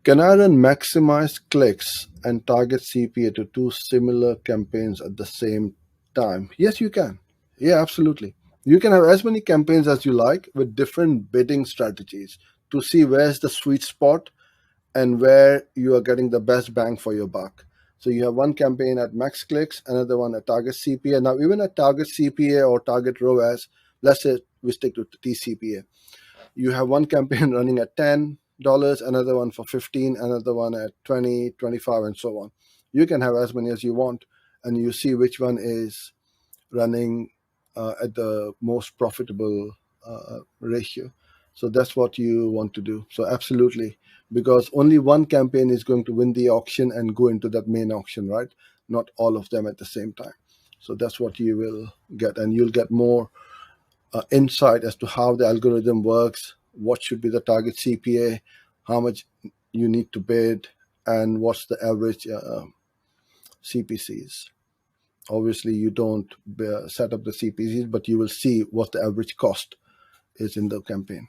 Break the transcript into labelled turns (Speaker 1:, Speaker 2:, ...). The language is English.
Speaker 1: Can I run maximize clicks and target CPA to two similar campaigns at the same time? Yes, you can. Yeah, absolutely. You can have as many campaigns as you like with different bidding strategies to see where's the sweet spot and where you are getting the best bang for your buck. So you have one campaign at max clicks, another one at target CPA. Now, even at target CPA or target ROAS, let's say we stick to tCPA. You have one campaign running at $10, another one for 15, another one at 20, 25, and so on. You can have as many as you want, and you see which one is running at the most profitable ratio. So that's what you want to do. So absolutely, because only one campaign is going to win the auction and go into that main auction, right? Not all of them at the same time. So that's what you will get, and you'll get more insight as to how the algorithm works, what should be the target CPA, how much you need to bid, and what's the average CPCs. Obviously, you don't set up the CPCs, but you will see what the average cost is in the campaign.